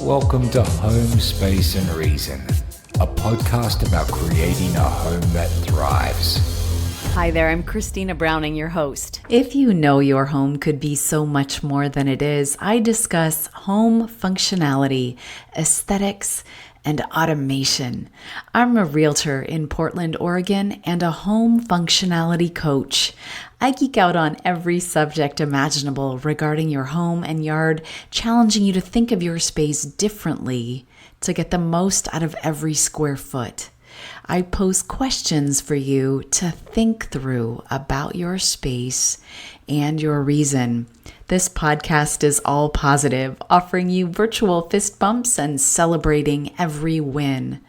Welcome to Home, Space and Reason, a podcast about creating a home that thrives. Hi there, I'm Christina Browning, your host. If you know your home could be so much more than it is, I discuss home functionality, aesthetics, and automation. I'm a realtor in Portland, Oregon, and a home functionality coach. I geek out on every subject imaginable regarding your home and yard, challenging you to think of your space differently to get the most out of every square foot. I pose questions for you to think through about your space and your reason. This podcast is all positive, offering you virtual fist bumps and celebrating every win.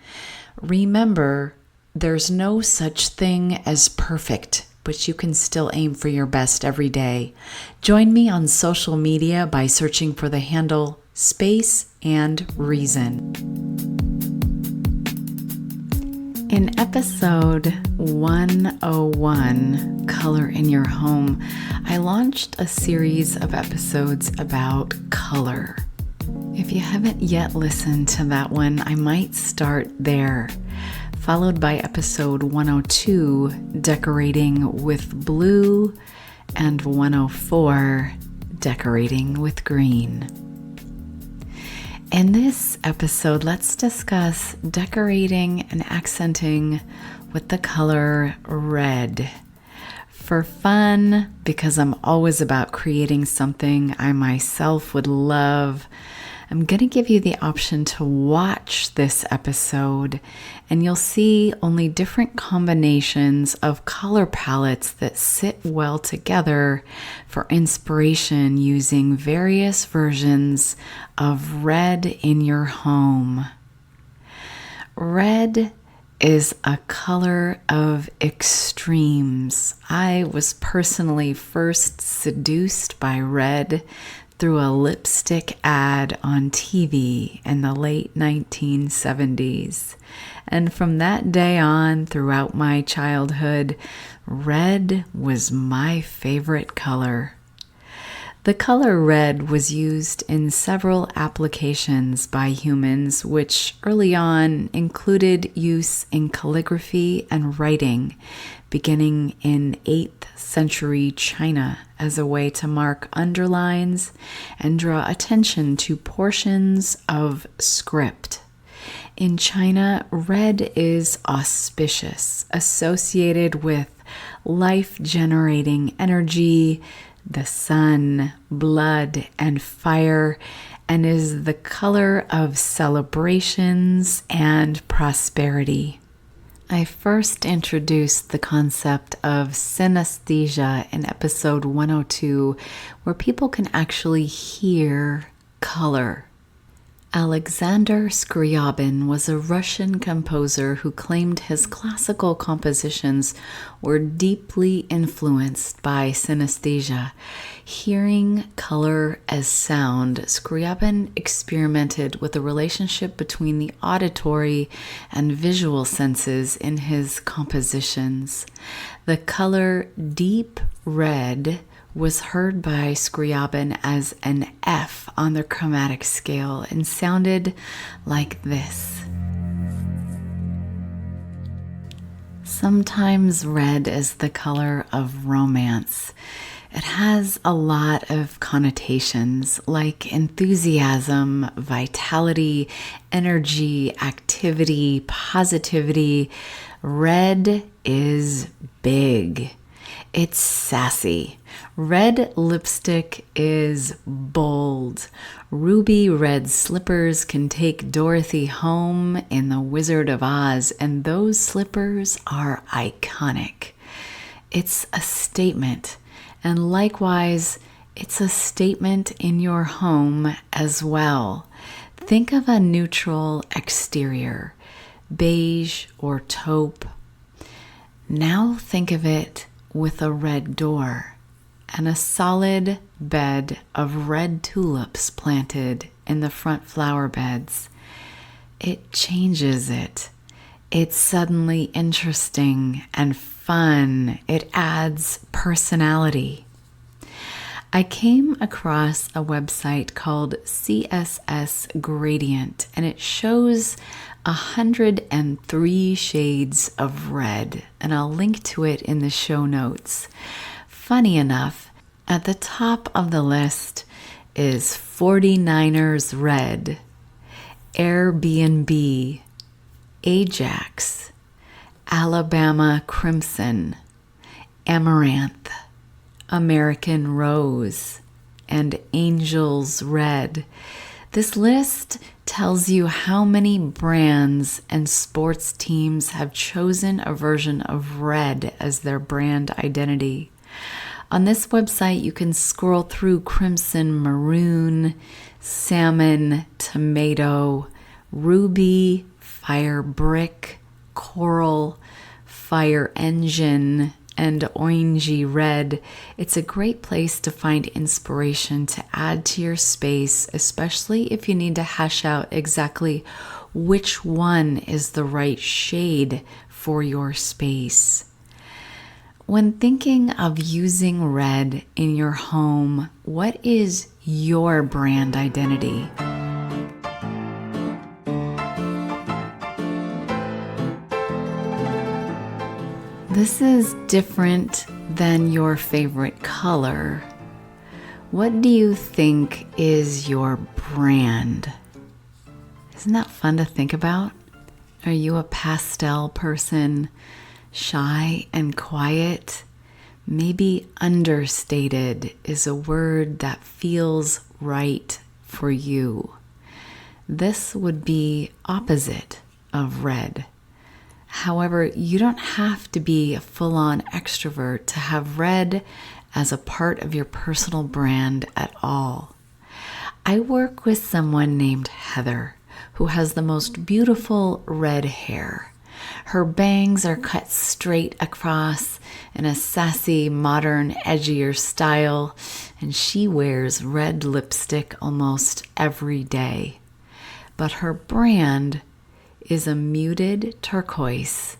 Remember, there's no such thing as perfect, but you can still aim for your best every day. Join me on social media by searching for the handle Space and Reason. In episode 101, Color in Your Home, I launched a series of episodes about color. If you haven't yet listened to that one, I might start there, followed by episode 102, Decorating with Blue, and 104, Decorating with Green. In this episode, let's discuss decorating and accenting with the color red. For fun, because I'm always about creating something I myself would love, I'm going to give you the option to watch this episode, and you'll see only different combinations of color palettes that sit well together for inspiration using various versions of red in your home. Red is a color of extremes. I was personally first seduced by red through a lipstick ad on TV in the late 1970s. And from that day on, throughout my childhood, red was my favorite color. The color red was used in several applications by humans, which early on included use in calligraphy and writing, beginning in 8th century China as a way to mark underlines and draw attention to portions of script. In China, red is auspicious, associated with life-generating energy, the sun, blood, and fire, and is the color of celebrations and prosperity. I first introduced the concept of synesthesia in episode 102, where people can actually hear color. Alexander Scriabin was a Russian composer who claimed his classical compositions were deeply influenced by synesthesia. Hearing color as sound, Scriabin experimented with the relationship between the auditory and visual senses in his compositions. The color deep red was heard by Scriabin as an F on the chromatic scale and sounded like this. Sometimes red is the color of romance. It has a lot of connotations like enthusiasm, vitality, energy, activity, positivity. Red is big. It's sassy. Red lipstick is bold. Ruby red slippers can take Dorothy home in The Wizard of Oz, and those slippers are iconic. It's a statement, and likewise, it's a statement in your home as well. Think of a neutral exterior, beige or taupe. Now think of it with a red door and a solid bed of red tulips planted in the front flower beds. It changes it. It's suddenly interesting and fun. It adds personality. I came across a website called CSS Gradient, and it shows 103 shades of red, and I'll link to it in the show notes. Funny enough, at the top of the list is 49ers Red, Airbnb, Ajax, Alabama Crimson, Amaranth, American Rose, and Angels Red. This list tells you how many brands and sports teams have chosen a version of red as their brand identity. On this website, you can scroll through crimson, maroon, salmon, tomato, ruby, fire brick, coral, fire engine, and orangey red. It's a great place to find inspiration to add to your space, especially if you need to hash out exactly which one is the right shade for your space. When thinking of using red in your home, what is your brand identity? This is different than your favorite color. What do you think is your brand? Isn't that fun to think about? Are you a pastel person, shy and quiet? Maybe understated is a word that feels right for you. This would be opposite of red. However, you don't have to be a full-on extrovert to have red as a part of your personal brand at all. I work with someone named Heather, who has the most beautiful red hair. Her bangs are cut straight across in a sassy, modern, edgier style, and she wears red lipstick almost every day. But her brand is a muted turquoise,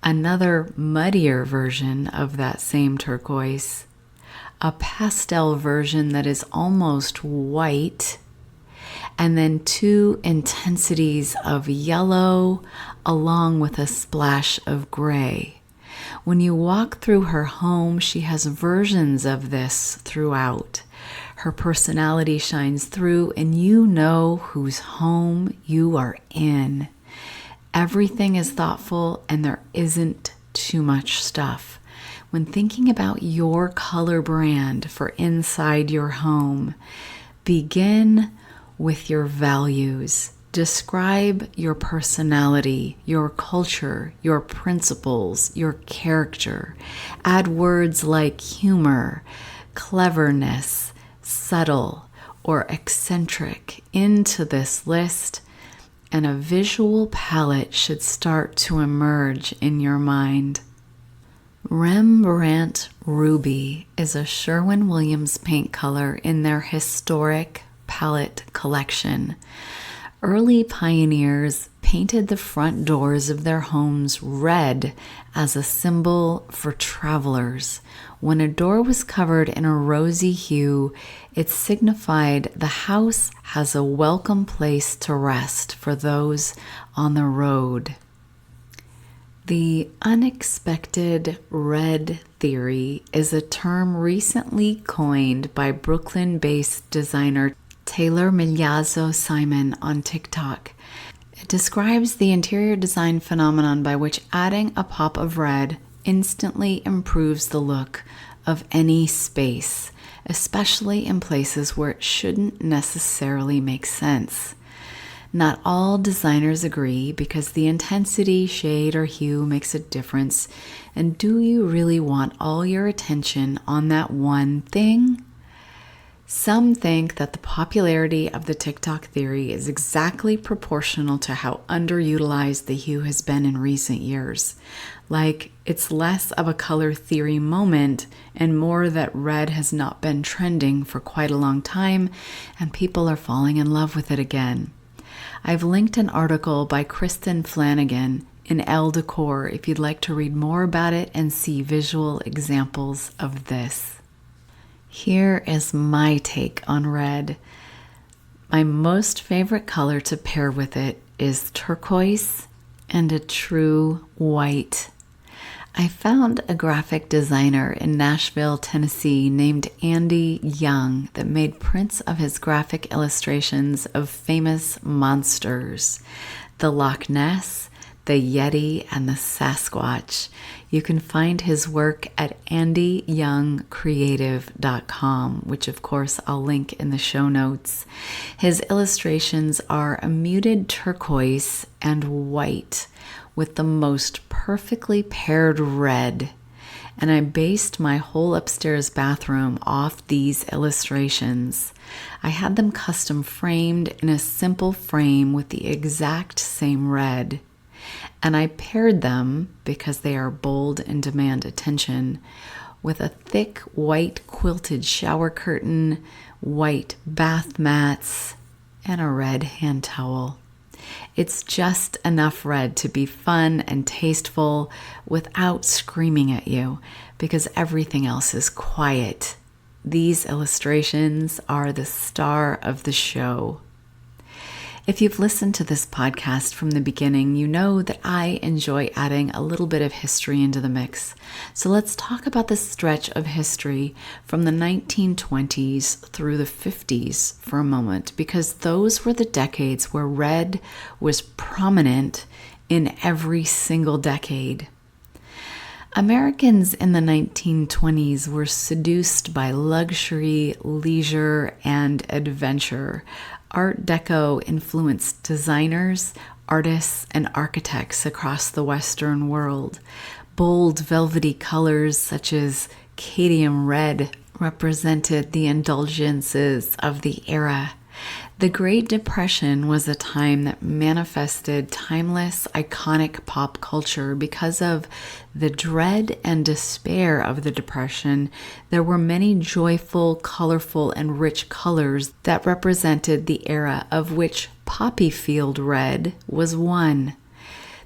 another muddier version of that same turquoise, a pastel version that is almost white, and then two intensities of yellow along with a splash of gray. When you walk through her home, she has versions of this throughout. Her personality shines through, and you know whose home you are in. Everything is thoughtful and there isn't too much stuff. When thinking about your color brand for inside your home, begin with your values. Describe your personality, your culture, your principles, your character. Add words like humor, cleverness, subtle, or eccentric into this list, and a visual palette should start to emerge in your mind. Rembrandt Ruby is a Sherwin-Williams paint color in their historic palette collection. Early pioneers painted the front doors of their homes red as a symbol for travelers. When a door was covered in a rosy hue, it signified the house has a welcome place to rest for those on the road. The unexpected red theory is a term recently coined by Brooklyn-based designer Taylor Migliazzo Simon on TikTok. It describes the interior design phenomenon by which adding a pop of red instantly improves the look of any space, especially in places where it shouldn't necessarily make sense. Not all designers agree because the intensity, shade, or hue makes a difference. And do you really want all your attention on that one thing? Some think that the popularity of the TikTok theory is exactly proportional to how underutilized the hue has been in recent years. Like, it's less of a color theory moment and more that red has not been trending for quite a long time and people are falling in love with it again. I've linked an article by Kristen Flanagan in Elle Decor if you'd like to read more about it and see visual examples of this. Here is my take on red. My most favorite color to pair with it is turquoise and a true white. I found a graphic designer in Nashville, Tennessee named Andy Young that made prints of his graphic illustrations of famous monsters, the Loch Ness, the Yeti, and the Sasquatch. You can find his work at andyyoungcreative.com, which of course I'll link in the show notes. His illustrations are a muted turquoise and white with the most perfectly paired red. And I based my whole upstairs bathroom off these illustrations. I had them custom framed in a simple frame with the exact same red. And I paired them, because they are bold and demand attention, with a thick white quilted shower curtain, white bath mats, and a red hand towel. It's just enough red to be fun and tasteful without screaming at you, because everything else is quiet. These illustrations are the star of the show. If you've listened to this podcast from the beginning, you know that I enjoy adding a little bit of history into the mix. So let's talk about the stretch of history from the 1920s through the 50s for a moment, because those were the decades where red was prominent in every single decade. Americans in the 1920s were seduced by luxury, leisure, and adventure. Art Deco influenced designers, artists, and architects across the Western world. Bold, velvety colors such as cadmium red represented the indulgences of the era. The Great Depression was a time that manifested timeless, iconic pop culture. Because of the dread and despair of the Depression, there were many joyful, colorful, and rich colors that represented the era, of which poppy field red was one.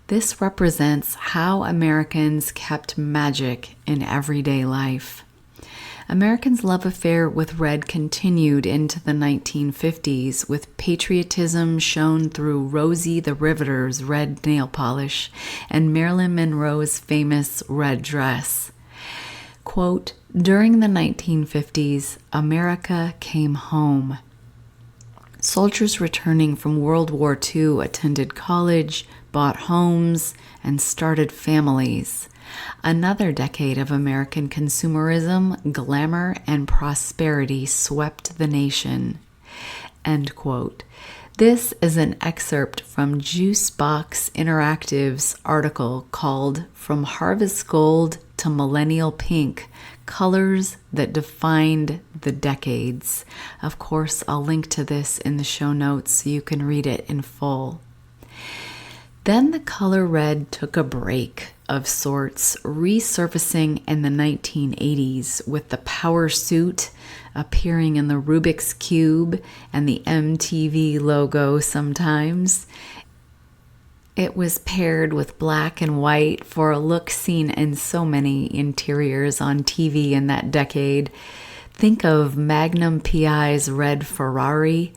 This represents how Americans kept magic in everyday life. Americans' love affair with red continued into the 1950s, with patriotism shown through Rosie the Riveter's red nail polish and Marilyn Monroe's famous red dress. Quote, "During the 1950s, America came home. Soldiers returning from World War II attended college, bought homes, and started families. Another decade of American consumerism, glamour, and prosperity swept the nation." End quote. This is an excerpt from Juicebox Interactive's article called "From Harvest Gold to Millennial Pink, Colors That Defined the Decades." Of course, I'll link to this in the show notes so you can read it in full. Then the color red took a break of sorts, resurfacing in the 1980s with the power suit appearing in the Rubik's Cube and the MTV logo sometimes. It was paired with black and white for a look seen in so many interiors on TV in that decade. Think of Magnum PI's red Ferrari.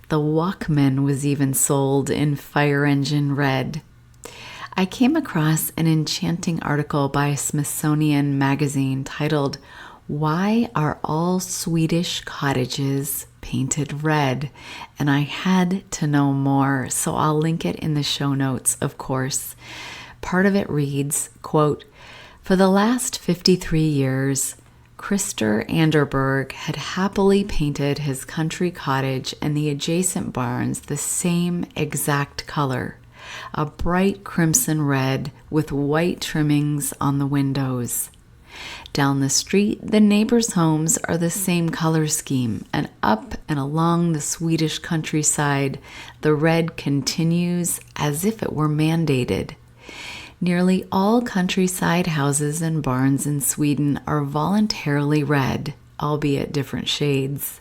The Walkman was even sold in fire engine red. I came across an enchanting article by Smithsonian Magazine titled, "Why Are All Swedish Cottages Painted Red?" And I had to know more, so I'll link it in the show notes, of course. Part of it reads, quote, "For the last 53 years, Christer Anderberg had happily painted his country cottage and the adjacent barns the same exact color, a bright crimson red with white trimmings on the windows. Down the street, the neighbors' homes are the same color scheme, and up and along the Swedish countryside, the red continues as if it were mandated. Nearly all countryside houses and barns in Sweden are voluntarily red, albeit different shades.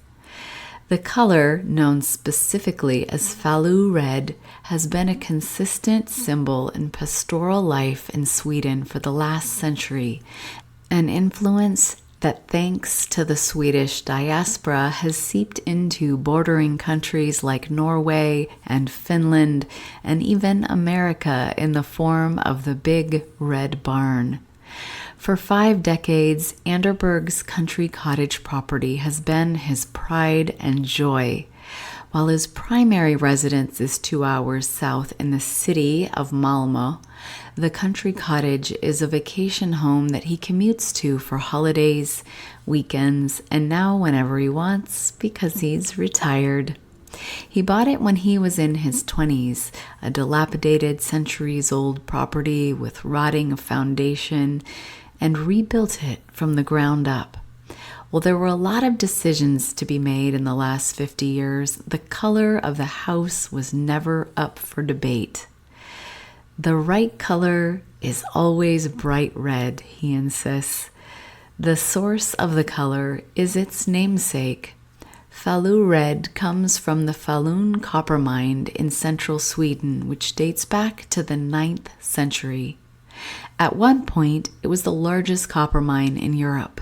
The color, known specifically as Falu red, has been a consistent symbol in pastoral life in Sweden for the last century, an influence that thanks to the Swedish diaspora has seeped into bordering countries like Norway and Finland and even America in the form of the Big Red Barn. For 5 decades, Anderberg's country cottage property has been his pride and joy. While his primary residence is 2 hours south in the city of Malmö, the country cottage is a vacation home that he commutes to for holidays, weekends, and now whenever he wants because he's retired. He bought it when he was in his 20s, a dilapidated centuries-old property with rotting foundation, and rebuilt it from the ground up. Well, there were a lot of decisions to be made in the last 50 years. The color of the house was never up for debate. The right color is always bright red, he insists. The source of the color is its namesake. Falu red comes from the Falun copper mine in central Sweden, which dates back to the 9th century. At one point, it was the largest copper mine in Europe.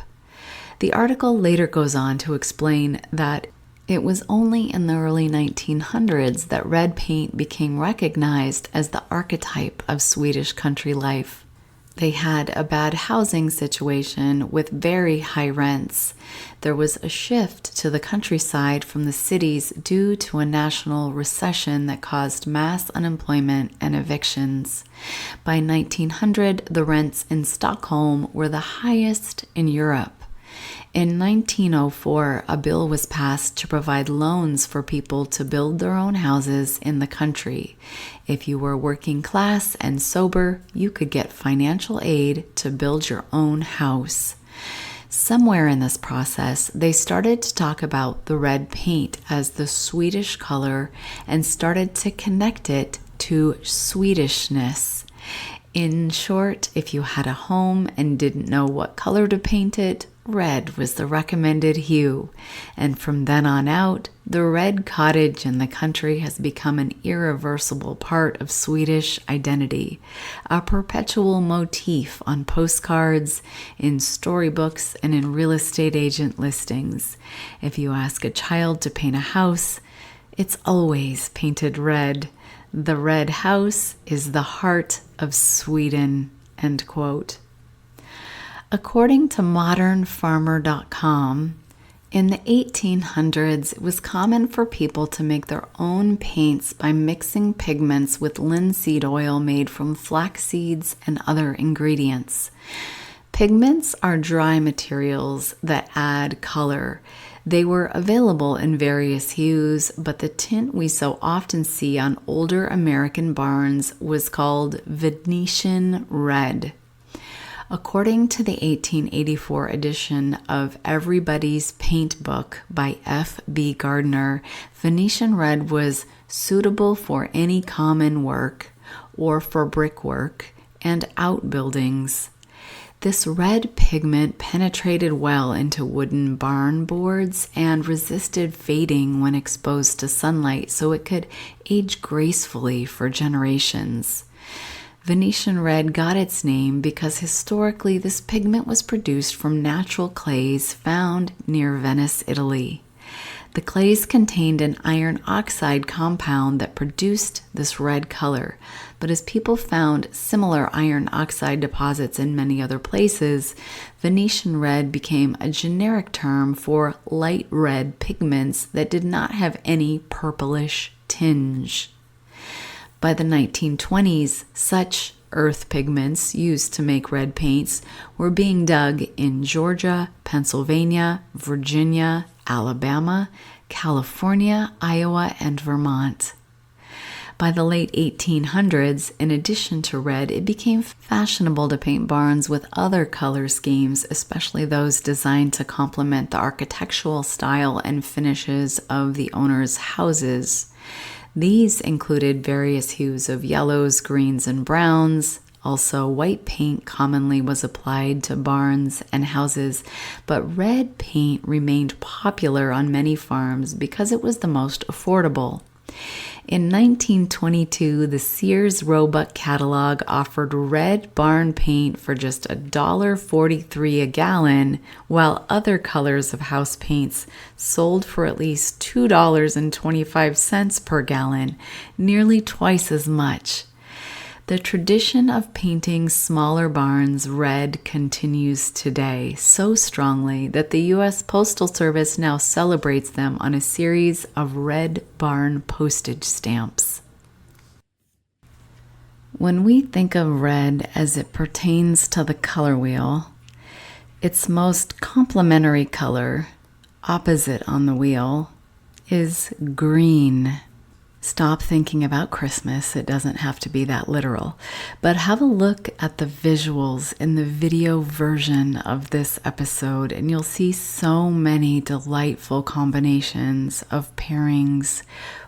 The article later goes on to explain that it was only in the early 1900s that red paint became recognized as the archetype of Swedish country life. They had a bad housing situation with very high rents. There was a shift to the countryside from the cities due to a national recession that caused mass unemployment and evictions. By 1900, the rents in Stockholm were the highest in Europe. In 1904, a bill was passed to provide loans for people to build their own houses in the country. If you were working class and sober, you could get financial aid to build your own house. Somewhere in this process, they started to talk about the red paint as the Swedish color and started to connect it to Swedishness. In short, if you had a home and didn't know what color to paint it, red was the recommended hue, and from then on out, the red cottage in the country has become an irreversible part of Swedish identity, a perpetual motif on postcards, in storybooks, and in real estate agent listings. If you ask a child to paint a house, it's always painted red. The red house is the heart of Sweden, end quote. According to modernfarmer.com, in the 1800s, it was common for people to make their own paints by mixing pigments with linseed oil made from flax seeds and other ingredients. Pigments are dry materials that add color. They were available in various hues, but the tint we so often see on older American barns was called Venetian red. According to the 1884 edition of Everybody's Paint Book by F.B. Gardner, Venetian red was suitable for any common work or for brickwork and outbuildings. This red pigment penetrated well into wooden barn boards and resisted fading when exposed to sunlight, so it could age gracefully for generations. Venetian red got its name because historically this pigment was produced from natural clays found near Venice, Italy. The clays contained an iron oxide compound that produced this red color, but as people found similar iron oxide deposits in many other places, Venetian red became a generic term for light red pigments that did not have any purplish tinge. By the 1920s, such earth pigments used to make red paints were being dug in Georgia, Pennsylvania, Virginia, Alabama, California, Iowa, and Vermont. By the late 1800s, in addition to red, it became fashionable to paint barns with other color schemes, especially those designed to complement the architectural style and finishes of the owners' houses. These included various hues of yellows, greens, and browns. Also, white paint commonly was applied to barns and houses, but red paint remained popular on many farms because it was the most affordable. In 1922, the Sears Roebuck catalog offered red barn paint for just $1.43 a gallon, while other colors of house paints sold for at least $2.25 per gallon, nearly twice as much. The tradition of painting smaller barns red continues today so strongly that the U.S. Postal Service now celebrates them on a series of red barn postage stamps. When we think of red as it pertains to the color wheel, its most complementary color, opposite on the wheel, is green. Stop thinking about Christmas. It doesn't have to be that literal. But have a look at the visuals in the video version of this episode, and you'll see so many delightful combinations of pairings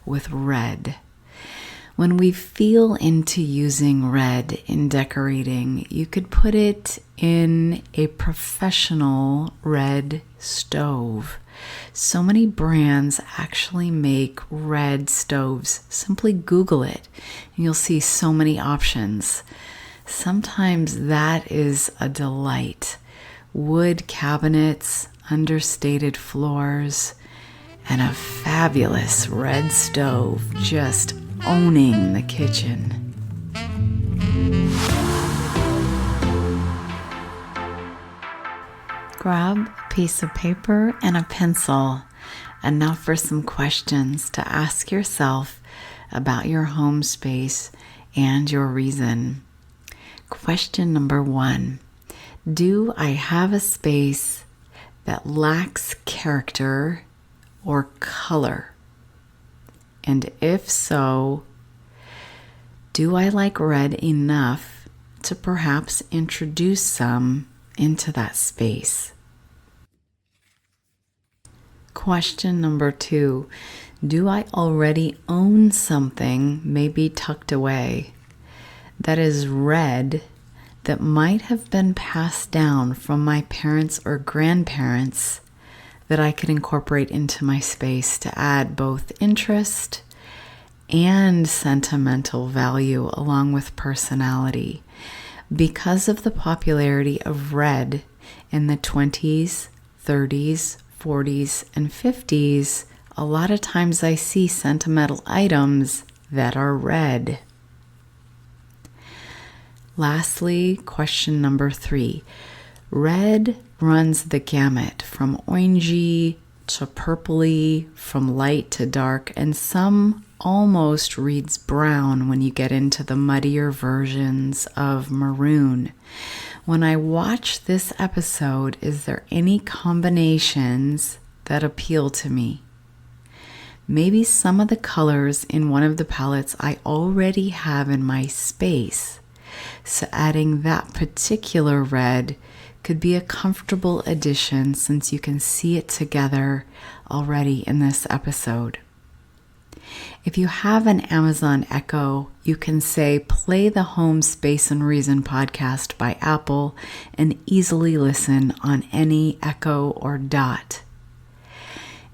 with red. When we feel into using red in decorating, you could put it in a professional red stove. So many brands actually make red stoves. Simply Google it and you'll see so many options. Sometimes that is a delight. Wood cabinets, understated floors, and a fabulous red stove just owning the kitchen. Grab a piece of paper and a pencil, and now for some questions to ask yourself about your home space and your reason. Question number 1. Do I have a space that lacks character or color? And if so, do I like red enough to perhaps introduce some into that space? Question number 2, do I already own something, maybe tucked away, that is red that might have been passed down from my parents or grandparents that I could incorporate into my space to add both interest and sentimental value along with personality? Because of the popularity of red in the 20s, 30s, 40s, and 50s, a lot of times I see sentimental items that are red. Lastly, question number 3. Red runs the gamut from orangey to purpley, from light to dark, and some almost reads brown when you get into the muddier versions of maroon. When I watch this episode, is there any combinations that appeal to me? Maybe some of the colors in one of the palettes I already have in my space, so adding that particular red could be a comfortable addition since you can see it together already in this episode. If you have an Amazon Echo, you can say play the Home Space and Reason podcast by Apple and easily listen on any Echo or Dot.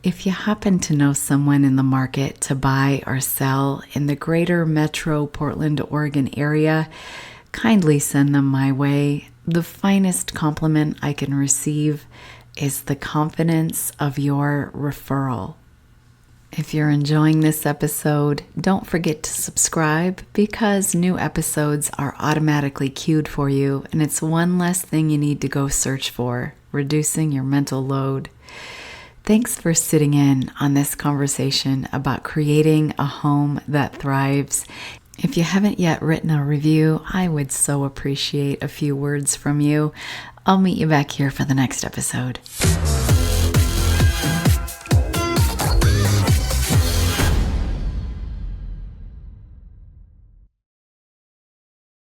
If you happen to know someone in the market to buy or sell in the greater metro Portland, Oregon area, kindly send them my way. The finest compliment I can receive is the confidence of your referral. If you're enjoying this episode, don't forget to subscribe because new episodes are automatically queued for you, and it's one less thing you need to go search for, reducing your mental load. Thanks for sitting in on this conversation about creating a home that thrives. If you haven't yet written a review, I would so appreciate a few words from you. I'll meet you back here for the next episode.